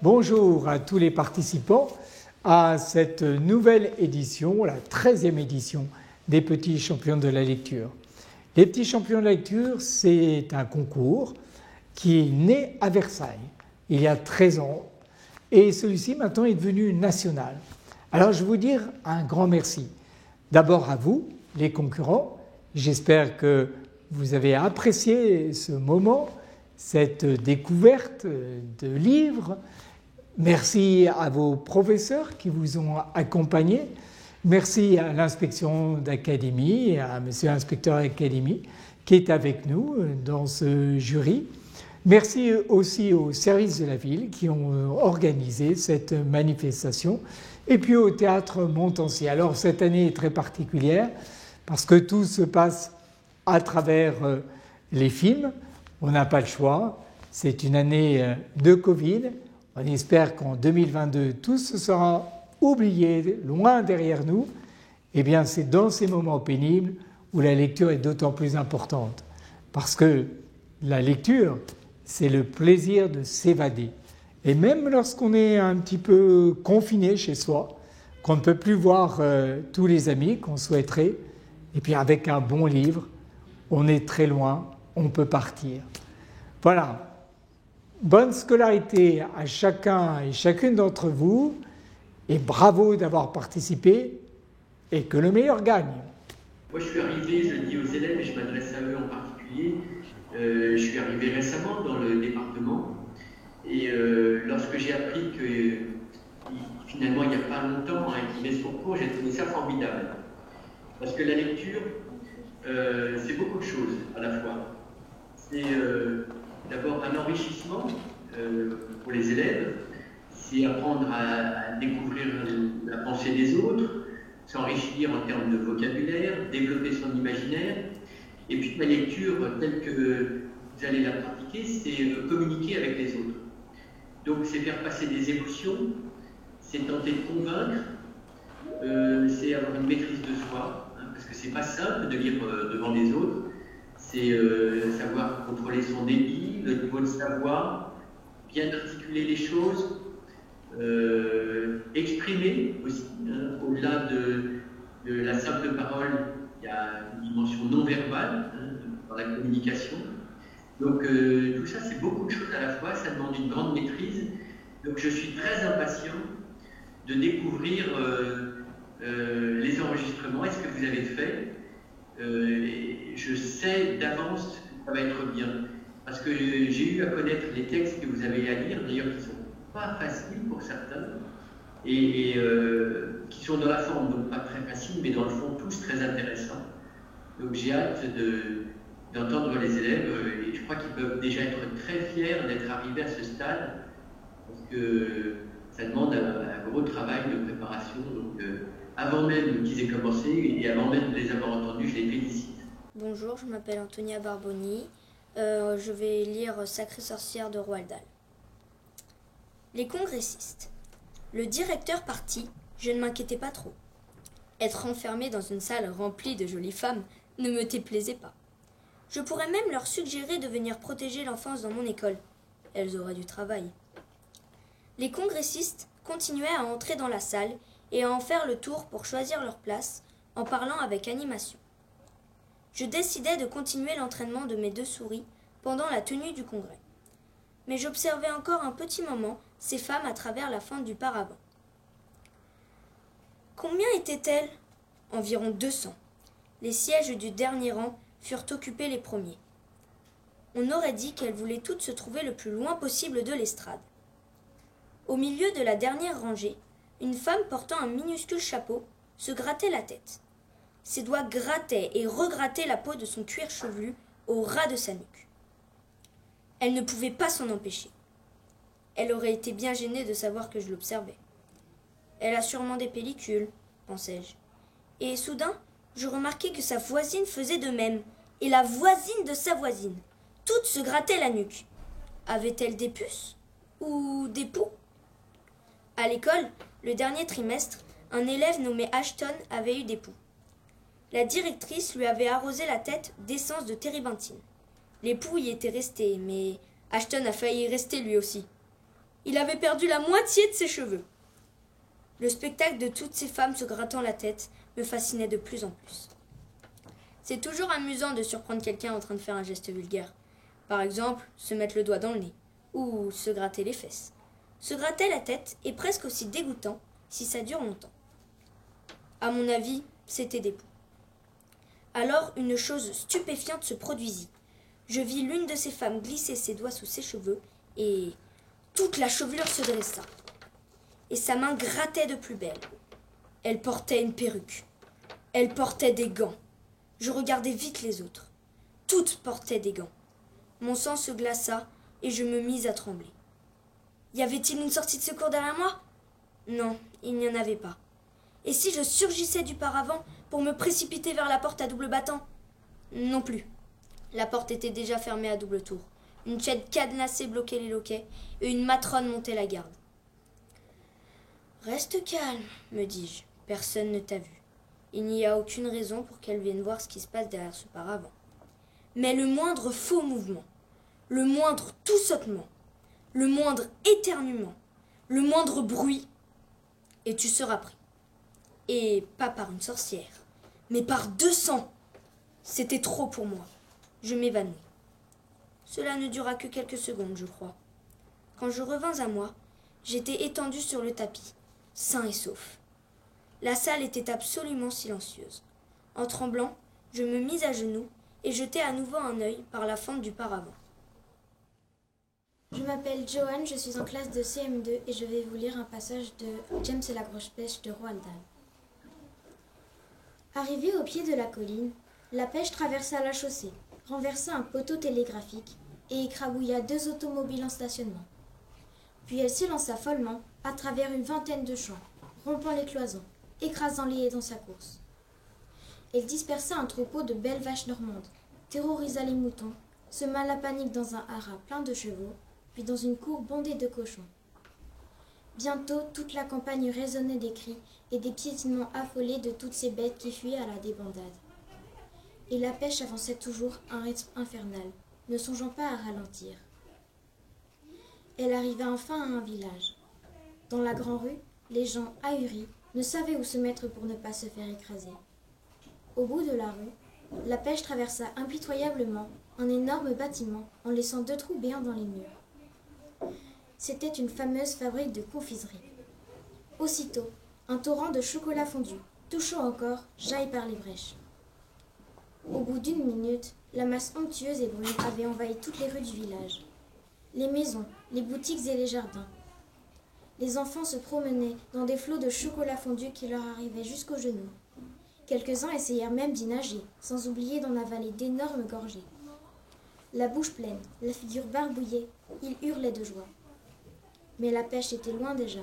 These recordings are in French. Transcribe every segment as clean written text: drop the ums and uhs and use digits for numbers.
Bonjour à tous les participants à cette nouvelle édition, la 13e édition des Petits Champions de la Lecture. Les Petits Champions de la Lecture, c'est un concours qui est né à Versailles il y a 13 ans et celui-ci maintenant est devenu national. Alors je vais vous dire un grand merci. D'abord à vous, les concurrents. J'espère que vous avez apprécié ce moment, cette découverte de livres. Merci à vos professeurs qui vous ont accompagnés. Merci à l'inspection d'académie, à monsieur l'inspecteur d'académie qui est avec nous dans ce jury. Merci aussi aux services de la ville qui ont organisé cette manifestation et puis au théâtre Montancy. Alors cette année est très particulière parce que tout se passe à travers les films. On n'a pas le choix. C'est une année de Covid. On espère qu'en 2022, tout se sera oublié, loin derrière nous. Eh bien, c'est dans ces moments pénibles où la lecture est d'autant plus importante. Parce que la lecture, c'est le plaisir de s'évader. Et même lorsqu'on est un petit peu confiné chez soi, qu'on ne peut plus voir tous les amis qu'on souhaiterait, et puis avec un bon livre, on est très loin, on peut partir. Voilà. Bonne scolarité à chacun et chacune d'entre vous et bravo d'avoir participé et que le meilleur gagne. Moi je suis arrivé, je le dis aux élèves et je m'adresse à eux en particulier, je suis arrivé récemment dans le département et lorsque j'ai appris que finalement il n'y a pas longtemps qu'il met son cours, j'ai trouvé ça formidable. Parce que la lecture, c'est beaucoup de choses à la fois. C'est d'abord un enrichissement pour les élèves, c'est apprendre à découvrir la pensée des autres, s'enrichir en termes de vocabulaire, développer son imaginaire. Et puis la lecture, telle que vous allez la pratiquer, c'est communiquer avec les autres. Donc c'est faire passer des émotions, c'est tenter de convaincre, c'est avoir une maîtrise de soi, parce que c'est pas simple de lire devant les autres. C'est savoir contrôler son débit, le niveau de savoir, bien articuler les choses, exprimer aussi. Au-delà de la simple parole, il y a une dimension non verbale dans la communication. Donc tout ça, c'est beaucoup de choses à la fois, ça demande une grande maîtrise. Donc je suis très impatient de découvrir les enregistrements et ce que vous avez fait. Je sais d'avance que ça va être bien, parce que j'ai eu à connaître les textes que vous avez à lire, d'ailleurs qui ne sont pas faciles pour certains, et qui sont dans la forme donc pas très faciles, mais dans le fond tous très intéressants. Donc j'ai hâte d'entendre les élèves, et je crois qu'ils peuvent déjà être très fiers d'être arrivés à ce stade, parce que ça demande un gros travail de préparation. Donc, avant même qu'ils aient commencé et avant même de les avoir entendus, je les félicite. Bonjour, je m'appelle Antonia Barboni. Je vais lire Sacrée sorcière de Roald Dahl. Les congressistes. Le directeur parti, je ne m'inquiétais pas trop. Être enfermé dans une salle remplie de jolies femmes ne me déplaisait pas. Je pourrais même leur suggérer de venir protéger l'enfance dans mon école. Elles auraient du travail. Les congressistes continuaient à entrer dans la salle et à en faire le tour pour choisir leur place en parlant avec animation. Je décidai de continuer l'entraînement de mes deux souris pendant la tenue du congrès. Mais j'observais encore un petit moment ces femmes à travers la fente du paravent. Combien étaient-elles ? Environ 200. Les sièges du dernier rang furent occupés les premiers. On aurait dit qu'elles voulaient toutes se trouver le plus loin possible de l'estrade. Au milieu de la dernière rangée, une femme portant un minuscule chapeau se grattait la tête. Ses doigts grattaient et regrattaient la peau de son cuir chevelu au ras de sa nuque. Elle ne pouvait pas s'en empêcher. Elle aurait été bien gênée de savoir que je l'observais. Elle a sûrement des pellicules, pensai-je. Et soudain, je remarquai que sa voisine faisait de même, et la voisine de sa voisine. Toutes se grattaient la nuque. Avait-elle des puces ou des poux ? À l'école, le dernier trimestre, un élève nommé Ashton avait eu des poux. La directrice lui avait arrosé la tête d'essence de térébenthine. Les poux y étaient restés, mais Ashton a failli y rester lui aussi. Il avait perdu la moitié de ses cheveux. Le spectacle de toutes ces femmes se grattant la tête me fascinait de plus en plus. C'est toujours amusant de surprendre quelqu'un en train de faire un geste vulgaire. Par exemple, se mettre le doigt dans le nez ou se gratter les fesses. Se gratter la tête est presque aussi dégoûtant si ça dure longtemps. À mon avis, c'était des poux. Alors une chose stupéfiante se produisit. Je vis l'une de ces femmes glisser ses doigts sous ses cheveux et toute la chevelure se dressa. Et sa main grattait de plus belle. Elle portait une perruque. Elle portait des gants. Je regardais vite les autres. Toutes portaient des gants. Mon sang se glaça et je me mis à trembler. Y avait-il une sortie de secours derrière moi? Non, il n'y en avait pas. Et si je surgissais du paravent pour me précipiter vers la porte à double battant? Non plus. La porte était déjà fermée à double tour. Une chaîne cadenassée bloquait les loquets et une matrone montait la garde. « Reste calme, me dis-je. Personne ne t'a vu. Il n'y a aucune raison pour qu'elle vienne voir ce qui se passe derrière ce paravent. Mais le moindre faux mouvement, le moindre tout sautement, le moindre éternuement, le moindre bruit, et tu seras pris. Et pas par une sorcière, mais par 200. C'était trop pour moi. Je m'évanouis. Cela ne dura que quelques secondes, je crois. Quand je revins à moi, j'étais étendu sur le tapis, sain et sauf. La salle était absolument silencieuse. En tremblant, je me mis à genoux et jetai à nouveau un œil par la fente du paravent. Je m'appelle Joanne, je suis en classe de CM2 et je vais vous lire un passage de James et la grosse pêche de Roald Dahl. Arrivé au pied de la colline, la pêche traversa la chaussée, renversa un poteau télégraphique et écrabouilla 2 automobiles en stationnement. Puis elle s'élança follement à travers une vingtaine de champs, rompant les cloisons, écrasant les haies dans sa course. Elle dispersa un troupeau de belles vaches normandes, terrorisa les moutons, sema la panique dans un haras plein de chevaux, puis dans une cour bondée de cochons. Bientôt, toute la campagne résonnait des cris et des piétinements affolés de toutes ces bêtes qui fuyaient à la débandade. Et la pêche avançait toujours à un rythme infernal, ne songeant pas à ralentir. Elle arriva enfin à un village. Dans la grande rue, les gens, ahuris, ne savaient où se mettre pour ne pas se faire écraser. Au bout de la rue, la pêche traversa impitoyablement un énorme bâtiment en laissant 2 trous béants dans les murs. C'était une fameuse fabrique de confiserie. Aussitôt, un torrent de chocolat fondu, tout chaud encore, jaillit par les brèches. Au bout d'1 minute, la masse onctueuse et brune avait envahi toutes les rues du village. Les maisons, les boutiques et les jardins. Les enfants se promenaient dans des flots de chocolat fondu qui leur arrivaient jusqu'aux genoux. Quelques-uns essayèrent même d'y nager, sans oublier d'en avaler d'énormes gorgées. La bouche pleine, la figure barbouillée, ils hurlaient de joie. Mais la pêche était loin déjà.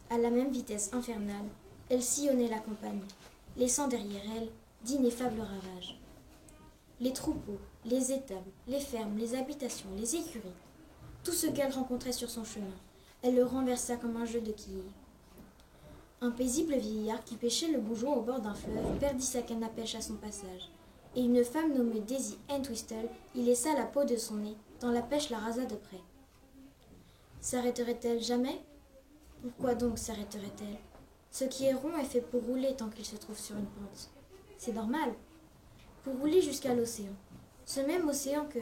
À la même vitesse infernale, elle sillonnait la campagne, laissant derrière elle d'ineffables ravages. Les troupeaux, les étables, les fermes, les habitations, les écuries, tout ce qu'elle rencontrait sur son chemin, elle le renversa comme un jeu de quilles. Un paisible vieillard qui pêchait le goujon au bord d'un fleuve perdit sa canne à pêche à son passage, et une femme nommée Daisy Entwistle y laissa la peau de son nez, tant la pêche la rasa de près. S'arrêterait-elle jamais? Pourquoi donc s'arrêterait-elle? Ce qui est rond est fait pour rouler tant qu'il se trouve sur une pente. C'est normal. Pour rouler jusqu'à l'océan. Ce même océan que,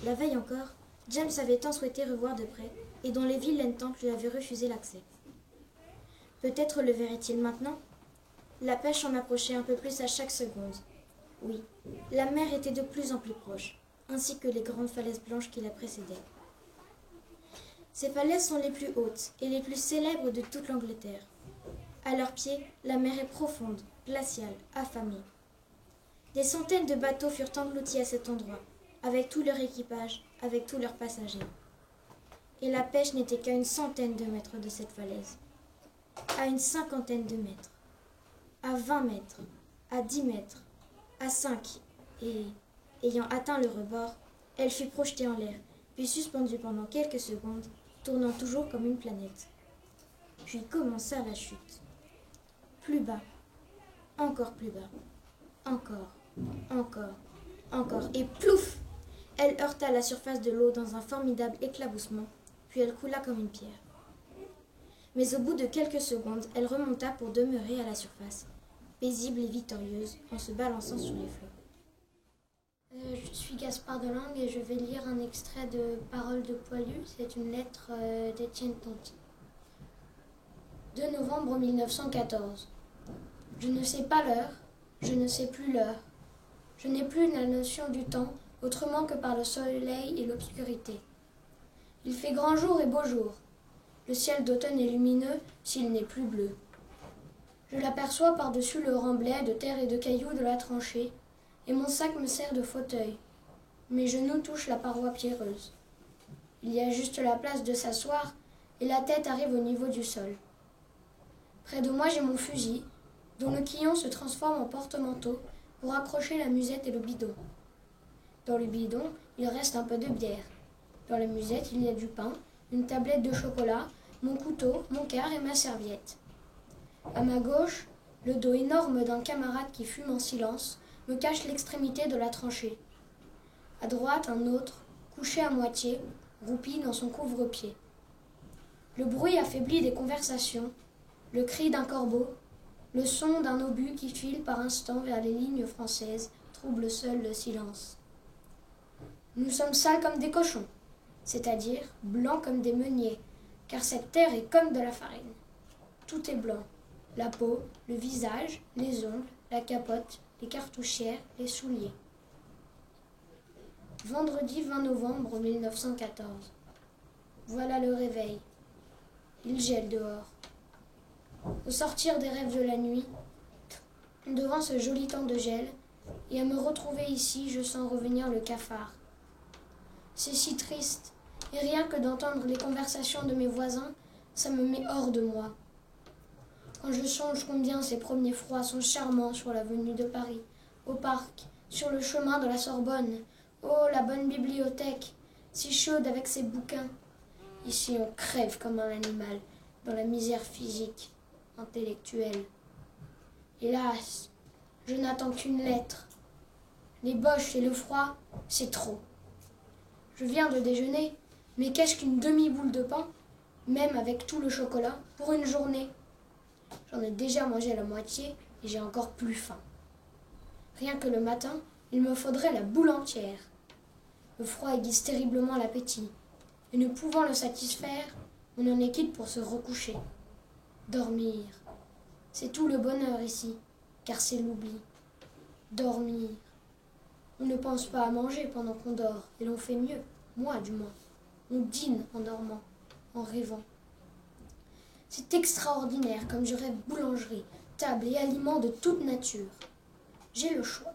la veille encore, James avait tant souhaité revoir de près, et dont les vilaines tantes lui avaient refusé l'accès. Peut-être le verrait-il maintenant? La pêche en approchait un peu plus à chaque seconde. Oui, la mer était de plus en plus proche, ainsi que les grandes falaises blanches qui la précédaient. Ces falaises sont les plus hautes et les plus célèbres de toute l'Angleterre. À leurs pieds, la mer est profonde, glaciale, affamée. Des centaines de bateaux furent engloutis à cet endroit, avec tout leur équipage, avec tous leurs passagers. Et la pêche n'était qu'à 100 de mètres de cette falaise, à 50 de mètres, à 20 mètres, à 10 mètres, à 5, et, ayant atteint le rebord, elle fut projetée en l'air, puis suspendue pendant quelques secondes, tournant toujours comme une planète. Puis commença la chute. Plus bas, encore plus bas, encore, encore, et plouf! Elle heurta la surface de l'eau dans un formidable éclaboussement, puis elle coula comme une pierre. Mais au bout de quelques secondes, elle remonta pour demeurer à la surface, paisible et victorieuse, en se balançant sur les flots. Je suis Gaspard Delangue et je vais lire un extrait de Paroles de poilu. C'est une lettre d'Étienne Tonty. 2 novembre 1914. Je ne sais pas l'heure, je ne sais plus l'heure. Je n'ai plus la notion du temps, autrement que par le soleil et l'obscurité. Il fait grand jour et beau jour. Le ciel d'automne est lumineux s'il n'est plus bleu. Je l'aperçois par-dessus le remblai de terre et de cailloux de la tranchée, et mon sac me sert de fauteuil. Mes genoux touchent la paroi pierreuse. Il y a juste la place de s'asseoir, et la tête arrive au niveau du sol. Près de moi, j'ai mon fusil, dont le quillon se transforme en porte-manteau pour accrocher la musette et le bidon. Dans le bidon, il reste un peu de bière. Dans la musette, il y a du pain, une tablette de chocolat, mon couteau, mon quart et ma serviette. À ma gauche, le dos énorme d'un camarade qui fume en silence me cache l'extrémité de la tranchée. À droite, un autre, couché à moitié, roupi dans son couvre-pied. Le bruit affaibli des conversations, le cri d'un corbeau, le son d'un obus qui file par instants vers les lignes françaises trouble seul le silence. Nous sommes sales comme des cochons, c'est-à-dire blancs comme des meuniers, car cette terre est comme de la farine. Tout est blanc, la peau, le visage, les ongles, la capote, les cartouchières, les souliers. Vendredi 20 novembre 1914. Voilà le réveil. Il gèle dehors. Au sortir des rêves de la nuit, devant ce joli temps de gel, et à me retrouver ici, je sens revenir le cafard. C'est si triste, et rien que d'entendre les conversations de mes voisins, ça me met hors de moi. Quand je songe combien ces premiers froids sont charmants sur l'avenue de Paris, au parc, sur le chemin de la Sorbonne, oh, la bonne bibliothèque, si chaude avec ses bouquins. Ici, on crève comme un animal, dans la misère physique, intellectuelle. Hélas, je n'attends qu'une lettre. Les boches et le froid, c'est trop. Je viens de déjeuner, mais qu'est-ce qu'une demi-boule de pain, même avec tout le chocolat, pour une journée? J'en ai déjà mangé la moitié et j'ai encore plus faim. Rien que le matin, il me faudrait la boule entière. Le froid aiguise terriblement l'appétit, et ne pouvant le satisfaire, on en est quitte pour se recoucher. Dormir, c'est tout le bonheur ici, car c'est l'oubli. Dormir. On ne pense pas à manger pendant qu'on dort, et l'on fait mieux, moi du moins. On dîne en dormant, en rêvant. C'est extraordinaire comme je rêve boulangerie, table et aliments de toute nature. J'ai le choix.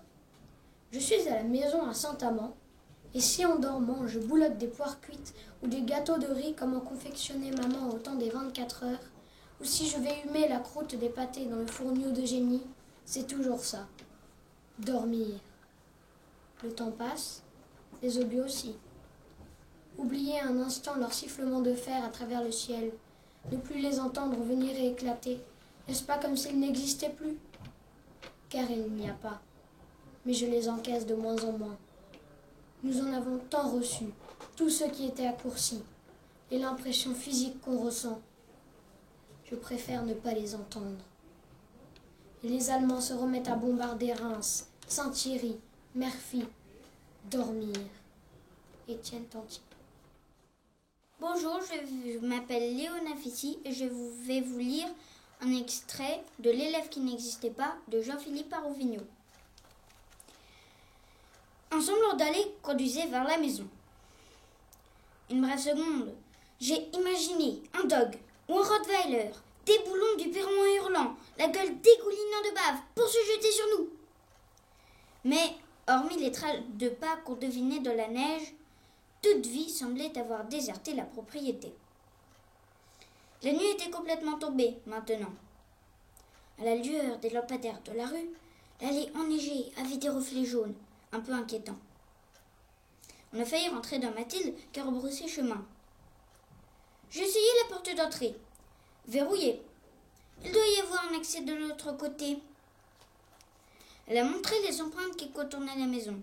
Je suis à la maison à Saint-Amand, et si en dormant je boulotte des poires cuites ou des gâteaux de riz comme en confectionnait maman au temps des 24 heures, ou si je vais humer la croûte des pâtés dans le fourneau d'Eugénie, c'est toujours ça. Dormir. Le temps passe, les obus aussi. Oublier un instant leur sifflement de fer à travers le ciel, ne plus les entendre venir et éclater, n'est-ce pas comme s'ils n'existaient plus? Car il n'y a pas, mais je les encaisse de moins en moins. Nous en avons tant reçu, tout ce qui était accourci, et l'impression physique qu'on ressent. Je préfère ne pas les entendre. Et les Allemands se remettent à bombarder Reims, Saint-Thierry, Merphy. Dormir. Étienne Tonty. Bonjour, je m'appelle Léona Fissi et je vais vous lire un extrait de L'élève qui n'existait pas de Jean-Philippe Arovigno. Un semblant d'allée conduisait vers la maison. Une brève seconde, j'ai imaginé un dog ou un rottweiler, des boulons du perron hurlant, la gueule dégoulinant de bave pour se jeter sur nous. Mais, hormis les traces de pas qu'on devinait de la neige, toute vie semblait avoir déserté la propriété. La nuit était complètement tombée, maintenant. À la lueur des lampadaires de la rue, l'allée enneigée avait des reflets jaunes, un peu inquiétants. On a failli rentrer dans Mathilde qui rebroussait chemin. J'ai essayé la porte d'entrée, verrouillée. Il doit y avoir un accès de l'autre côté. Elle a montré les empreintes qui contournaient la maison.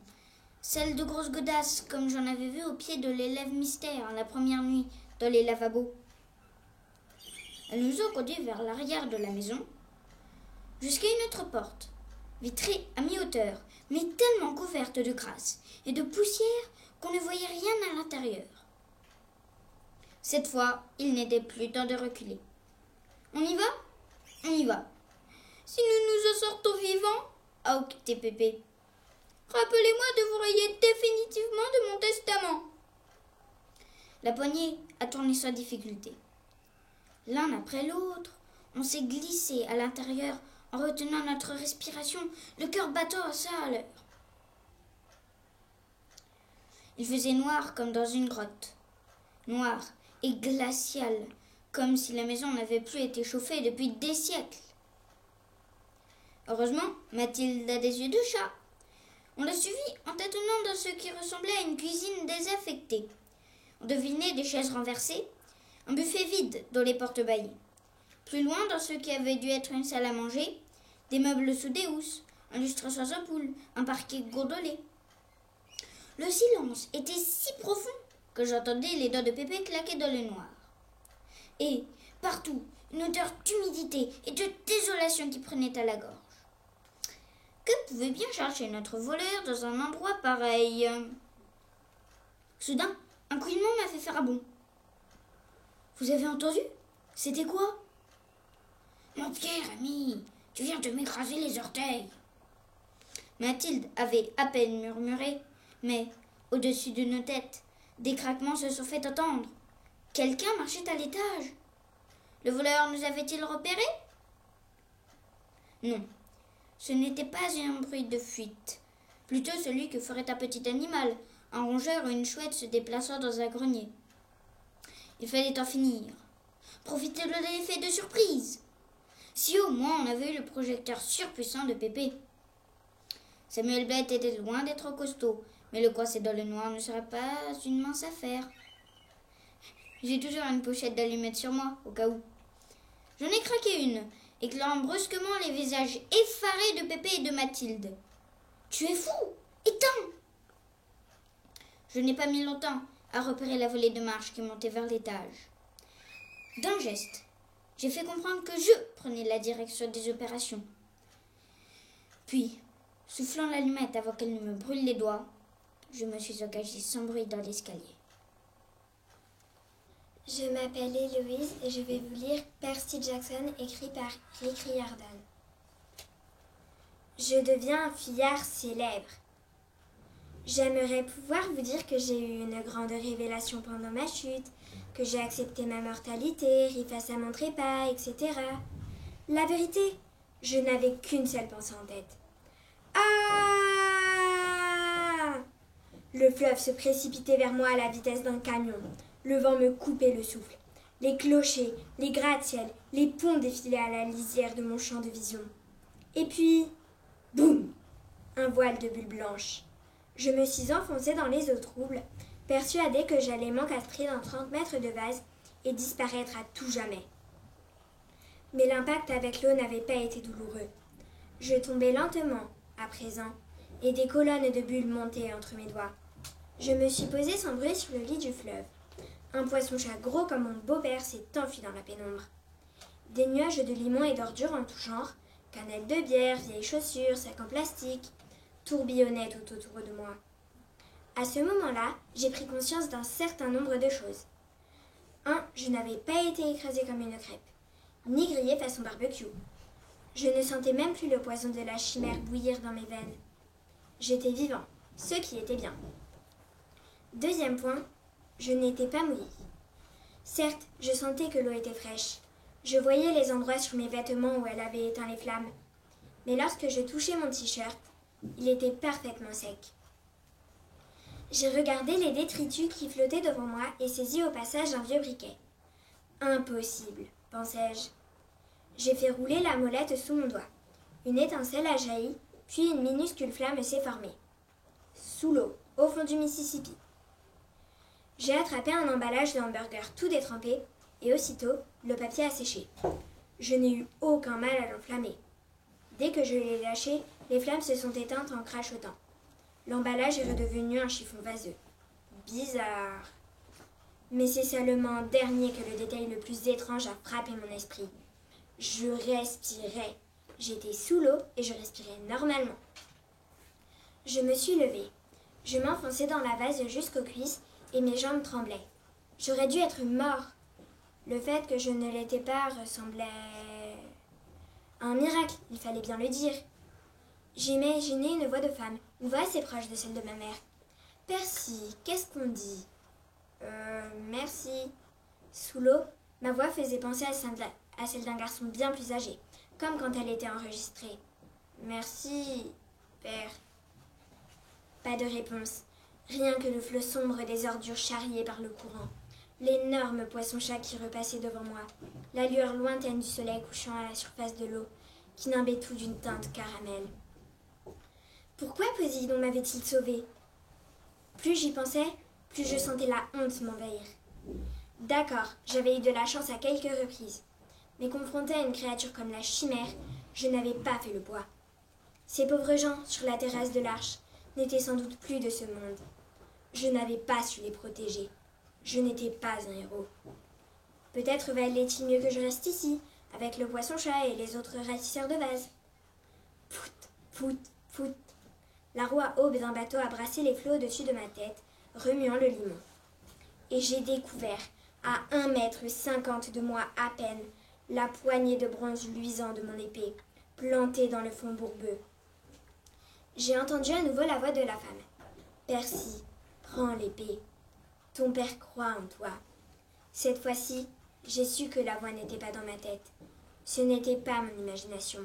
Celles de grosses godasses, comme j'en avais vu au pied de l'élève mystère la première nuit, dans les lavabos. Elles nous ont conduits vers l'arrière de la maison, jusqu'à une autre porte, vitrée à mi-hauteur, mais tellement couverte de crasse et de poussière qu'on ne voyait rien à l'intérieur. Cette fois, il n'était plus temps de reculer. On y va? On y va. Si nous nous en sortons vivants, a occuté Pépé. Rappelez-moi de vous rayer définitivement de mon testament. La poignée a tourné sans difficulté. L'un après l'autre, on s'est glissé à l'intérieur en retenant notre respiration, le cœur battant à 100 à l'heure. Il faisait noir comme dans une grotte. Noir et glacial, comme si la maison n'avait plus été chauffée depuis des siècles. Heureusement, Mathilde a des yeux de chat. On l'a suivi en tâtonnant dans ce qui ressemblait à une cuisine désaffectée. On devinait des chaises renversées, un buffet vide dont les portes bâillées. Plus loin, dans ce qui avait dû être une salle à manger, des meubles sous des housses, un lustre sans ampoule, un parquet gondolé. Le silence était si profond que j'entendais les doigts de Pépé claquer dans le noir. Et, partout, une odeur d'humidité et de désolation qui prenait à la gorge. Que pouvait bien chercher notre voleur dans un endroit pareil? Soudain, un couinement m'a fait faire un bond. Vous avez entendu? C'était quoi? Mon pied, Rémi, tu viens de m'écraser les orteils. Mathilde avait à peine murmuré, mais, au-dessus de nos têtes, des craquements se sont fait entendre. Quelqu'un marchait à l'étage. Le voleur nous avait-il repérés? Non, ce n'était pas un bruit de fuite, plutôt celui que ferait un petit animal, un rongeur ou une chouette se déplaçant dans un grenier. Il fallait en finir. Profiter de l'effet de surprise. Si au moins on avait eu le projecteur surpuissant de Pépé. Samuel Bett était loin d'être costaud, mais le coincer dans le noir ne serait pas une mince affaire. J'ai toujours une pochette d'allumettes sur moi, au cas où. J'en ai craqué une, éclairant brusquement les visages effarés de Pépé et de Mathilde. « Tu es fou! Éteins !» Je n'ai pas mis longtemps à repérer la volée de marche qui montait vers l'étage. D'un geste, j'ai fait comprendre que je prenais la direction des opérations. Puis, soufflant l'allumette avant qu'elle ne me brûle les doigts, je me suis engagée sans bruit dans l'escalier. Je m'appelle Héloïse et je vais vous lire Percy Jackson, écrit par Rick Riordan. Je deviens un fuyard célèbre. J'aimerais pouvoir vous dire que j'ai eu une grande révélation pendant ma chute, que j'ai accepté ma mortalité, ri face à mon trépas, etc. La vérité, je n'avais qu'une seule pensée en tête. Ah! Le fleuve se précipitait vers moi à la vitesse d'un camion. Le vent me coupait le souffle. Les clochers, les gratte-ciel, les ponts défilaient à la lisière de mon champ de vision. Et puis, boum! Un voile de bulles blanches. Je me suis enfoncée dans les eaux troubles, persuadée que j'allais m'encastrer dans 30 mètres de vase et disparaître à tout jamais. Mais l'impact avec l'eau n'avait pas été douloureux. Je tombais lentement, à présent, et des colonnes de bulles montaient entre mes doigts. Je me suis posée sans bruit sur le lit du fleuve. Un poisson-chat gros comme mon beau-père s'est enfui dans la pénombre. Des nuages de limon et d'ordures en tout genre, canettes de bière, vieilles chaussures, sacs en plastique, tourbillonnait tout autour de moi. À ce moment-là, j'ai pris conscience d'un certain nombre de choses. 1. Je n'avais pas été écrasée comme une crêpe, ni grillée façon barbecue. Je ne sentais même plus le poison de la chimère bouillir dans mes veines. J'étais vivant, ce qui était bien. 2e point, je n'étais pas mouillée. Certes, je sentais que l'eau était fraîche. Je voyais les endroits sur mes vêtements où elle avait éteint les flammes. Mais lorsque je touchais mon t-shirt, il était parfaitement sec. J'ai regardé les détritus qui flottaient devant moi et saisi au passage un vieux briquet. Impossible, pensai-je. J'ai fait rouler la molette sous mon doigt. Une étincelle a jailli, puis une minuscule flamme s'est formée. Sous l'eau, au fond du Mississippi. J'ai attrapé un emballage de hamburger tout détrempé et aussitôt, le papier a séché. Je n'ai eu aucun mal à l'enflammer. Dès que je l'ai lâché, les flammes se sont éteintes en crachotant. L'emballage est redevenu un chiffon vaseux. Bizarre. Mais c'est seulement en dernier que le détail le plus étrange a frappé mon esprit. Je respirais. J'étais sous l'eau et je respirais normalement. Je me suis levée. Je m'enfonçais dans la vase jusqu'aux cuisses et mes jambes tremblaient. J'aurais dû être mort. Le fait que je ne l'étais pas ressemblait à un miracle, il fallait bien le dire. J'imaginais une voix de femme, une voix assez proche de celle de ma mère. « Percy, qu'est-ce qu'on dit ?»« Merci. » Sous l'eau, ma voix faisait penser à celle d'un garçon bien plus âgé, comme quand elle était enregistrée. « Merci, père. » Pas de réponse, rien que le flot sombre des ordures charriées par le courant. L'énorme poisson-chat qui repassait devant moi, la lueur lointaine du soleil couchant à la surface de l'eau, qui nimbait tout d'une teinte caramel. Pourquoi Poséidon m'avait-il sauvée ? Plus j'y pensais, plus je sentais la honte m'envahir. D'accord, j'avais eu de la chance à quelques reprises, mais confrontée à une créature comme la chimère, je n'avais pas fait le poids. Ces pauvres gens, sur la terrasse de l'Arche, n'étaient sans doute plus de ce monde. Je n'avais pas su les protéger. Je n'étais pas un héros. Peut-être valait-il mieux que je reste ici, avec le poisson-chat et les autres ratisseurs de vases. Pout, pout, pout. La roue à aube d'un bateau a brassé les flots au-dessus de ma tête, remuant le limon. Et j'ai découvert, à 1,50 m de moi à peine, la poignée de bronze luisant de mon épée, plantée dans le fond bourbeux. J'ai entendu à nouveau la voix de la femme. « Percy, prends l'épée. Ton père croit en toi. » Cette fois-ci, j'ai su que la voix n'était pas dans ma tête. Ce n'était pas mon imagination.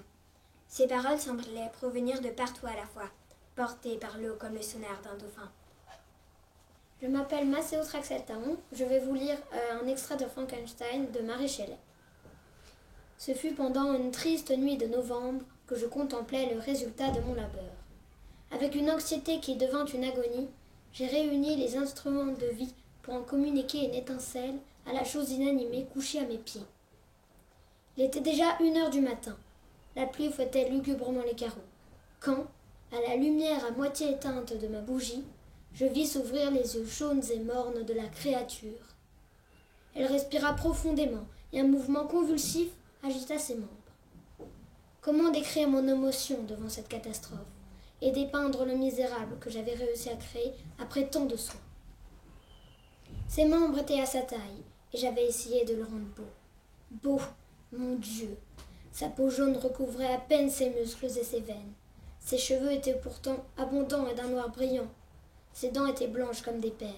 Ces paroles semblaient provenir de partout à la fois, portées par l'eau comme le sonar d'un dauphin. Je m'appelle Maceo Traxeltaon. Je vais vous lire un extrait de Frankenstein de Mary Shelley. Ce fut pendant une triste nuit de novembre que je contemplais le résultat de mon labeur. Avec une anxiété qui devint une agonie, j'ai réuni les instruments de vie pour en communiquer une étincelle à la chose inanimée couchée à mes pieds. Il était déjà 1 h du matin. La pluie fouettait lugubrement les carreaux. Quand, à la lumière à moitié éteinte de ma bougie, je vis s'ouvrir les yeux jaunes et mornes de la créature. Elle respira profondément et un mouvement convulsif agita ses membres. Comment décrire mon émotion devant cette catastrophe et dépeindre le misérable que j'avais réussi à créer après tant de soins? Ses membres étaient à sa taille et j'avais essayé de le rendre beau. Beau, mon Dieu! Sa peau jaune recouvrait à peine ses muscles et ses veines. Ses cheveux étaient pourtant abondants et d'un noir brillant. Ses dents étaient blanches comme des perles.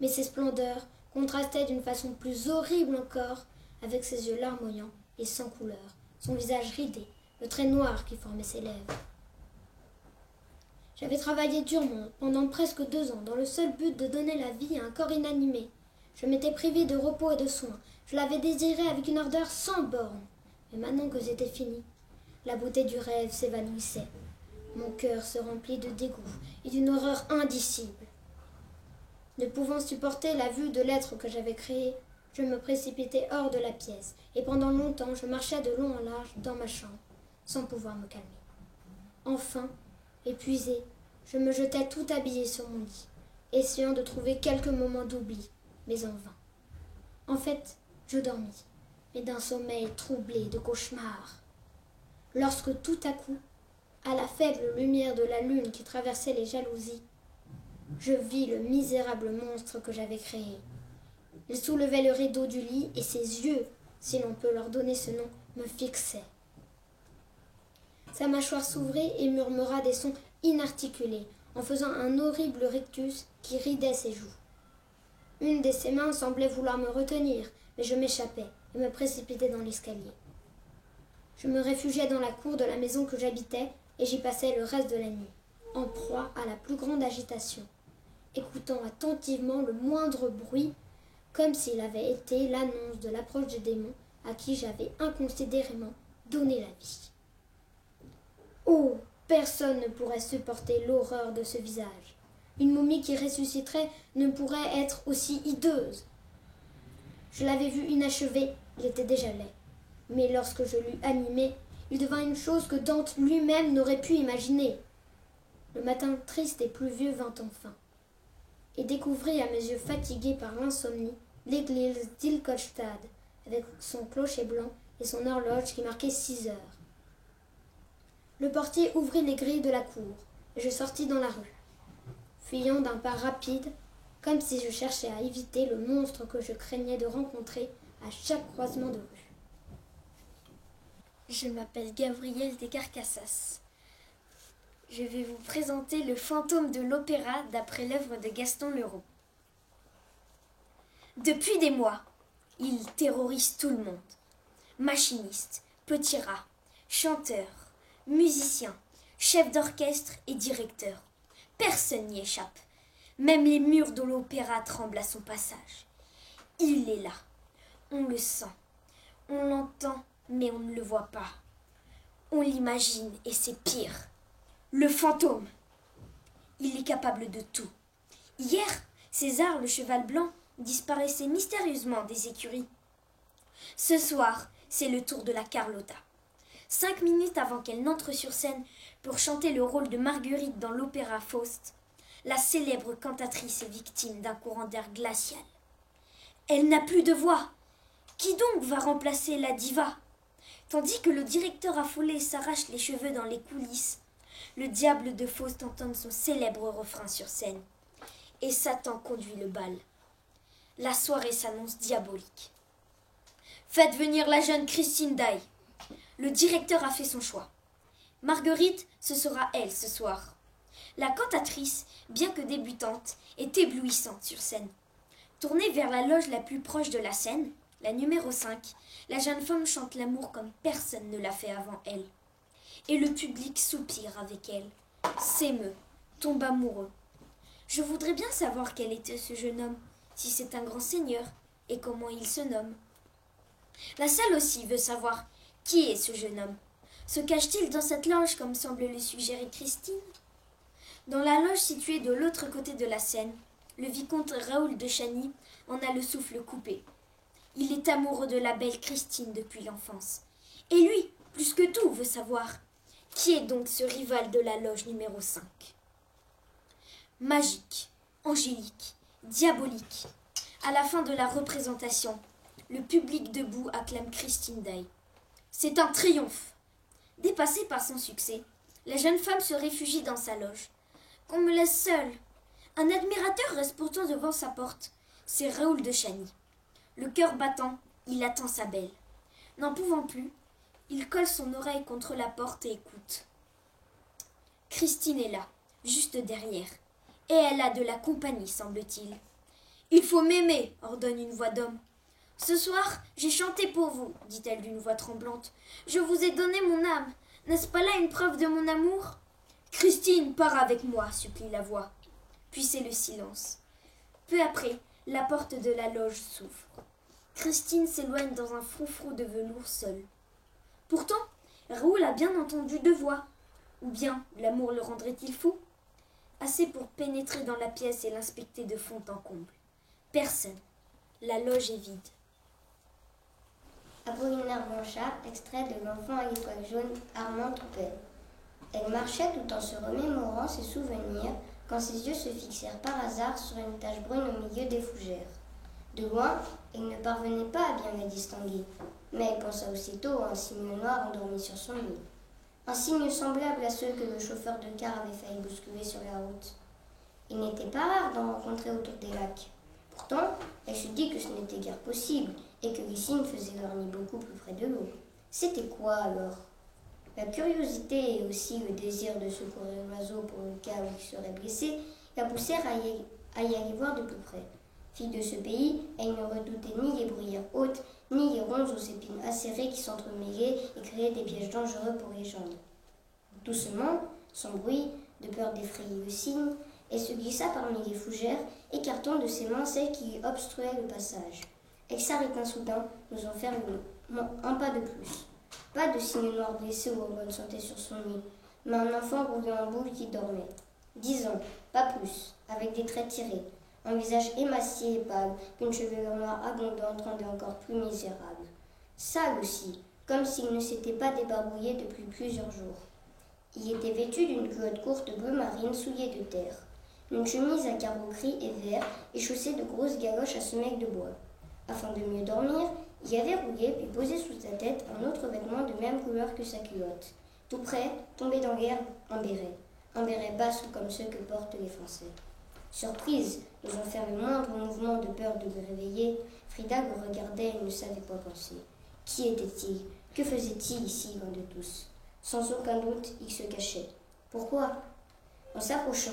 Mais ses splendeurs contrastaient d'une façon plus horrible encore avec ses yeux larmoyants et sans couleur, son visage ridé, le trait noir qui formait ses lèvres. J'avais travaillé durement pendant presque 2 ans dans le seul but de donner la vie à un corps inanimé. Je m'étais privé de repos et de soins. Je l'avais désiré avec une ardeur sans borne. Mais maintenant que c'était fini, la beauté du rêve s'évanouissait. Mon cœur se remplit de dégoût et d'une horreur indicible. Ne pouvant supporter la vue de l'être que j'avais créé, je me précipitai hors de la pièce, et pendant longtemps je marchai de long en large dans ma chambre, sans pouvoir me calmer. Enfin, épuisé, je me jetai tout habillé sur mon lit, essayant de trouver quelques moments d'oubli, mais en vain. En fait, je dormis, mais d'un sommeil troublé de cauchemars. Lorsque tout à coup, à la faible lumière de la lune qui traversait les jalousies, je vis le misérable monstre que j'avais créé. Il soulevait le rideau du lit et ses yeux, si l'on peut leur donner ce nom, me fixaient. Sa mâchoire s'ouvrit et murmura des sons inarticulés, en faisant un horrible rictus qui ridait ses joues. Une de ses mains semblait vouloir me retenir, mais je m'échappais et me précipitai dans l'escalier. Je me réfugiai dans la cour de la maison que j'habitais et j'y passai le reste de la nuit, en proie à la plus grande agitation, écoutant attentivement le moindre bruit, comme s'il avait été l'annonce de l'approche du démon à qui j'avais inconsidérément donné la vie. Oh, personne ne pourrait supporter l'horreur de ce visage. Une momie qui ressusciterait ne pourrait être aussi hideuse. Je l'avais vu inachevé, il était déjà laid. Mais lorsque je l'eus animé, il devint une chose que Dante lui-même n'aurait pu imaginer. Le matin triste et pluvieux vint enfin, et découvrit à mes yeux fatigués par l'insomnie l'église d'Ilkotstad, avec son clocher blanc et son horloge qui marquait 6 heures. Le portier ouvrit les grilles de la cour, et je sortis dans la rue, fuyant d'un pas rapide, comme si je cherchais à éviter le monstre que je craignais de rencontrer à chaque croisement de rue. Je m'appelle Gabrielle Descarcassas. Je vais vous présenter le fantôme de l'opéra d'après l'œuvre de Gaston Leroux. Depuis des mois, il terrorise tout le monde. Machiniste, petit rat, chanteur, musicien, chef d'orchestre et directeur. Personne n'y échappe. Même les murs de l'opéra tremblent à son passage. Il est là. On le sent. On l'entend, mais on ne le voit pas. On l'imagine et c'est pire. Le fantôme. Il est capable de tout. Hier, César, le cheval blanc, disparaissait mystérieusement des écuries. Ce soir, c'est le tour de la Carlotta. 5 minutes avant qu'elle n'entre sur scène pour chanter le rôle de Marguerite dans l'opéra Faust, la célèbre cantatrice est victime d'un courant d'air glacial. Elle n'a plus de voix. Qui donc va remplacer la diva? Tandis que le directeur affolé s'arrache les cheveux dans les coulisses, le diable de Faust entend son célèbre refrain sur scène. Et Satan conduit le bal. La soirée s'annonce diabolique. Faites venir la jeune Christine Daae. Le directeur a fait son choix. Marguerite, ce sera elle ce soir. La cantatrice, bien que débutante, est éblouissante sur scène. Tournée vers la loge la plus proche de la scène, la numéro 5, la jeune femme chante l'amour comme personne ne l'a fait avant elle. Et le public soupire avec elle, s'émeut, tombe amoureux. Je voudrais bien savoir quel était ce jeune homme, si c'est un grand seigneur, et comment il se nomme. La salle aussi veut savoir qui est ce jeune homme. Se cache-t-il dans cette loge comme semble le suggérer Christine? Dans la loge située de l'autre côté de la scène, le vicomte Raoul de Chagny en a le souffle coupé. Il est amoureux de la belle Christine depuis l'enfance. Et lui, plus que tout, veut savoir qui est donc ce rival de la loge numéro 5. Magique, angélique, diabolique. À la fin de la représentation, le public debout acclame Christine Daae. C'est un triomphe. Dépassée par son succès, la jeune femme se réfugie dans sa loge. Qu'on me laisse seule. Un admirateur reste pourtant devant sa porte. C'est Raoul de Chagny. Le cœur battant, il attend sa belle. N'en pouvant plus, il colle son oreille contre la porte et écoute. Christine est là, juste derrière, et elle a de la compagnie, semble-t-il. Il faut m'aimer, ordonne une voix d'homme. Ce soir, j'ai chanté pour vous, dit-elle d'une voix tremblante. Je vous ai donné mon âme. N'est-ce pas là une preuve de mon amour? Christine, pars avec moi, supplie la voix. Puis c'est le silence. Peu après, la porte de la loge s'ouvre. Christine s'éloigne dans un froufrou de velours seule. Pourtant, Raoul a bien entendu 2 voix. Ou bien l'amour le rendrait-il fou? Assez pour pénétrer dans la pièce et l'inspecter de fond en comble. Personne. La loge est vide. Apollinaire Blanchard, extrait de L'enfant à l'étoile jaune, Armand Toupet. Elle marchait tout en se remémorant ses souvenirs quand ses yeux se fixèrent par hasard sur une tache brune au milieu des fougères. De loin, elle ne parvenait pas à bien la distinguer, mais elle pensa aussitôt à un signe noir endormi sur son lit. Un signe semblable à ceux que le chauffeur de car avait failli bousculer sur la route. Il n'était pas rare d'en rencontrer autour des lacs. Pourtant, elle se dit que ce n'était guère possible et que les signes faisaient leur nid beaucoup plus près de l'eau. C'était quoi alors? La curiosité et aussi le désir de secourir l'oiseau pour le cas où il serait blessé la poussèrent à y aller voir de plus près. Fille de ce pays, elle ne redoutait ni les bruyères hautes, ni les ronces aux épines acérées qui s'entremêlaient et créaient des pièges dangereux pour les jambes. Doucement, sans bruit, de peur d'effrayer le cygne, elle se glissa parmi les fougères, écartant de ses mains celles qui lui obstruaient le passage. Elle s'arrêta soudain, n'osant faire un pas de plus. Pas de signe noir blessé ou en bonne santé sur son lit, mais un enfant roulé en boule qui dormait. 10 ans, pas plus, avec des traits tirés, un visage émacié et pâle, qu'une chevelure noire abondante rendait encore plus misérable. Sale aussi, comme s'il ne s'était pas débarbouillé depuis plusieurs jours. Il était vêtu d'une culotte courte bleu marine souillée de terre, d'une chemise à carreaux gris et verts et chaussée de grosses galoches à semelles de bois. Afin de mieux dormir, il avait roulé puis posé sous sa tête un autre vêtement de même couleur que sa culotte. Tout près, tombait dans l'herbe un béret basque comme ceux que portent les Français. Surprise, n'osant faire le moindre mouvement de peur de le réveiller, Frida le regardait et ne savait quoi penser. Qui était-il? Que faisait-il ici, loin de tous? Sans aucun doute, il se cachait. Pourquoi? En s'approchant,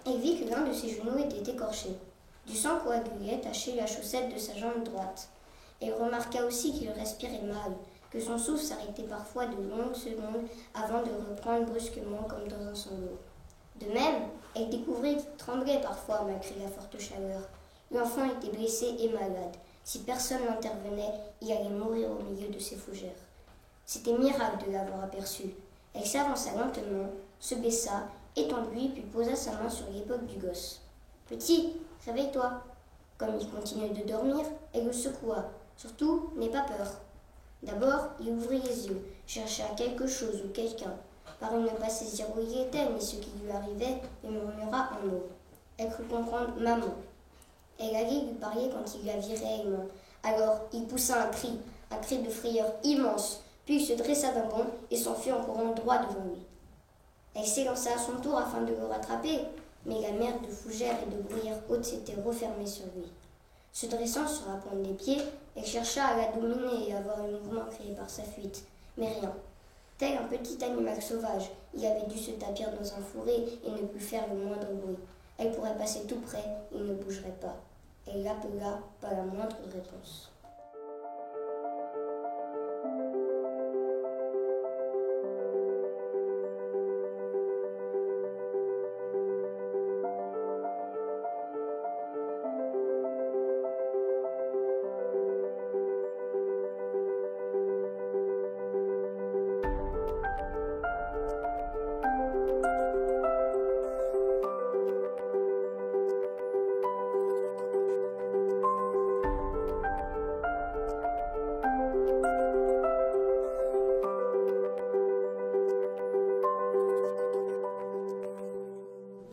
elle vit que l'un de ses genoux était écorché. Du sang coagulait taché la chaussette de sa jambe droite. Elle remarqua aussi qu'il respirait mal, que son souffle s'arrêtait parfois de longues secondes avant de reprendre brusquement comme dans un sanglot. De même, elle découvrit qu'il tremblait parfois malgré la forte chaleur. L'enfant était blessé et malade. Si personne n'intervenait, il allait mourir au milieu de ses fougères. C'était miracle de l'avoir aperçu. Elle s'avança lentement, se baissa, étendit puis posa sa main sur l'épaule du gosse. « Petit, réveille-toi !» Comme il continuait de dormir, elle le secoua. Surtout, n'aie pas peur. D'abord, il ouvrit les yeux, chercha quelque chose ou quelqu'un. Parut ne pas saisir où il était ni ce qui lui arrivait, et murmura un mot. Elle crut comprendre « maman ». Elle allait lui parler quand il la vit réellement. Alors, il poussa un cri de frayeur immense, puis il se dressa d'un bond et s'enfuit en courant droit devant lui. Elle s'élança à son tour afin de le rattraper, mais la mer de fougères et de bruyères hautes s'était refermée sur lui. Se dressant sur la pointe des pieds, elle chercha à la dominer et à voir le mouvement créé par sa fuite, mais rien. Tel un petit animal sauvage, il avait dû se tapir dans un fourré et ne plus faire le moindre bruit. Elle pourrait passer tout près, il ne bougerait pas. Elle l'appela, pas la moindre réponse.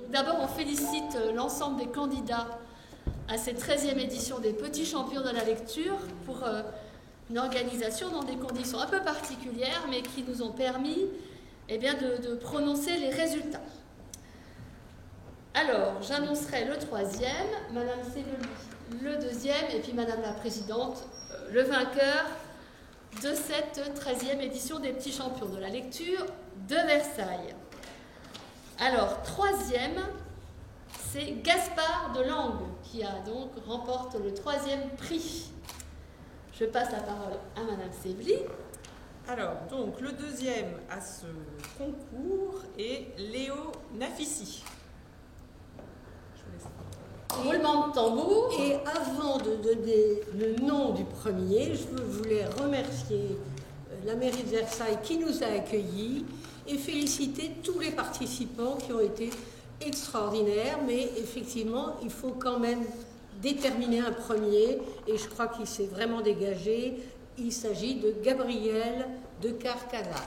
D'abord, on félicite l'ensemble des candidats à cette 13e édition des Petits Champions de la Lecture pour une organisation dans des conditions un peu particulières, mais qui nous ont permis de prononcer les résultats. Alors, j'annoncerai le 3e, Madame Séveli le 2e, et puis Madame la Présidente, le vainqueur de cette 13e édition des Petits Champions de la Lecture de Versailles. Alors, 3e, c'est Gaspard de Langue qui remporte le 3e prix. Je passe la parole à Madame Séveli. Alors, donc, le 2e à ce concours est Léo Nafissi. Roulement de tambour. Et avant de donner le nom du premier, je voulais remercier la mairie de Versailles qui nous a accueillis et féliciter tous les participants qui ont été extraordinaires, mais effectivement, il faut quand même déterminer un premier, et je crois qu'il s'est vraiment dégagé. Il s'agit de Gabriel de Carcasas.